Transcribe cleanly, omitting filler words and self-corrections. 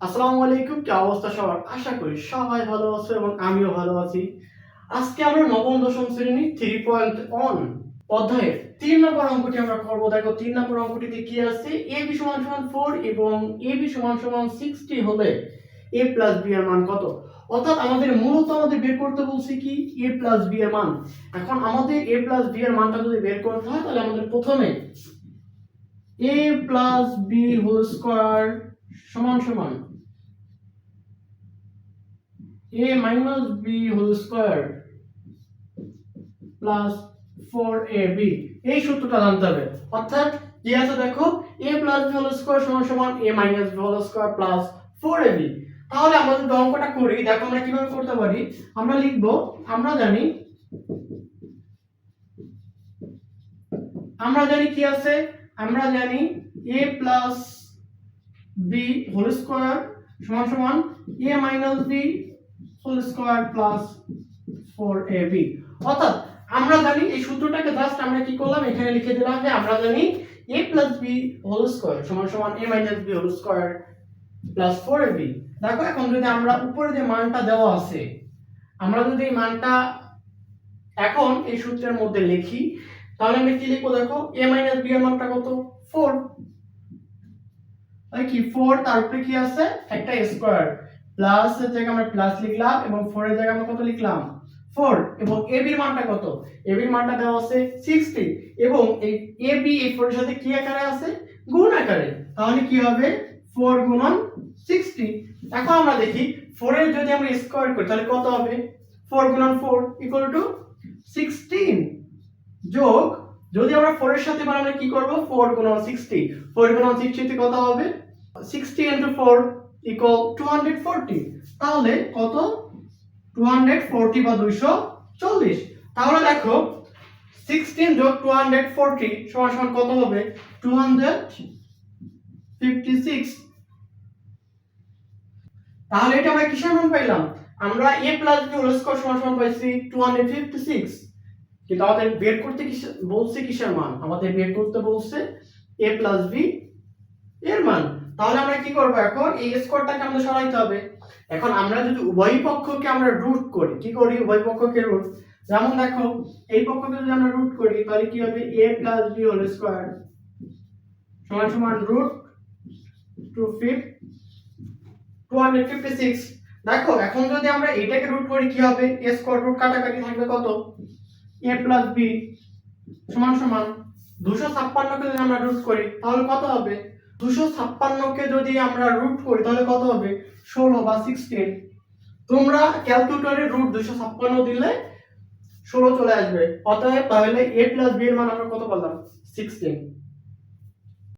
আসসালামু আলাইকুম। কি অবস্থা সবার? আশা করি সবাই ভালো আছো এবং আমিও ভালো আছি। আজকে আমরা নবম দশম শ্রেণী 3.1 অধ্যায়ের 3 নম্বর অঙ্কটি আমরা করব। দেখো 3 নম্বর অঙ্কটিতে কি আছে? ab = 4 এবং ab = 60 হলে a + b এর মান কত? অর্থাৎ আমাদের বের করতে বলছে কি a + b এর মান। এখন আমাদের a + b এর মানটা যদি বের করতে হয় তাহলে আমাদের প্রথমে a + b হোল স্কয়ার সমান সমান a minus b whole square plus 4ab এই সূত্রটা জানতে হবে। অর্থাৎ কি আছে দেখো a plus b whole square সমান সমান a minus b whole square plus 4ab। তাহলে আমরা যদি অঙ্কটা করি দেখো আমরা কিভাবে করতে পারি। আমরা লিখব আমরা জানি কি আছে, আমরা জানি a plus b whole square সমান সমান a minus b whole square plus 4ab। অর্থাৎ আমরা জানি এই সূত্রটাকে জাস্ট আমরা কি করলাম এখানে লিখে দিলাম যে আমরা জানি a + b whole square সমান সমান a minus b whole square plus 4ab। দেখো এখন যদি আমরা উপরে যে মানটা দেওয়া আছে আমরা যদি এই মানটা এখন এই সূত্রের মধ্যে লিখি তাহলে আমরা কি লিখব দেখো a minus b এর মানটা কত 4। তাই কি 4 তার উপরে কি আছে একটা স্কয়ার প্লাস এর জায়গায় আমরা প্লাস লিখলাম এবং 4 এর জায়গায় আমরা কত লিখলাম 4 এবং ab এর মানটা কত ab এর মানটা দেওয়া আছে 60 এবং এই ab এই 4 এর সাথে কি আকারে আছে গুণ আকারে। তাহলে কি হবে 4 গুণন 60। এখন আমরা দেখি 4 এর যদি আমরা স্কয়ার করি তাহলে কত হবে 4 গুণন 4 16 যোগ যদি আমরা 4 এর সাথে এবার আমরা কি করব 4 গুণন 60 4 গুণন 60 তে কত হবে 60 into 4 equal 240। তাহলে কত 240 বা 240। তাহলে দেখো 16 যোগ 240 সমান সমান কত হবে 256। তাহলে এটা আমরা কিসের মান পাইলাম আমরা a + b হোল স্কয়ার সমান সমান পাইছি 256। কিন্তু আমাদের বের করতে বলছে কিসের মান আমাদের বের করতে বলছে a + b এর মান। তাহলে আমরা কি করব এখন এই স্কয়ারটাকে আমাদের সরাইতে হবে। এখন আমরা যদি উভয় পক্ষকে আমরা রুট করি কি করি উভয় পক্ষকে রুট যেমন দেখো এই পক্ষকে যদি আমরা রুট করি তাহলে কি হবে a + b হোল স্কয়ার সমান সমান √256। দেখো এখন যদি আমরা এটাকে রুট করি কি হবে a স্কয়ার রুট কাটাকাটি থাকবে কত a + b সমান সমান 256 কে যদি আমরা রুট করি তাহলে কত হবে 256 কে যদি আমরা রুট করি তাহলে কত হবে 16 বা 16। তোমরা ক্যালকুলেটরে √256 দিলে 16 চলে আসবে। অতএব তাহলে a + b এর মান আমরা কত পেলাম 16।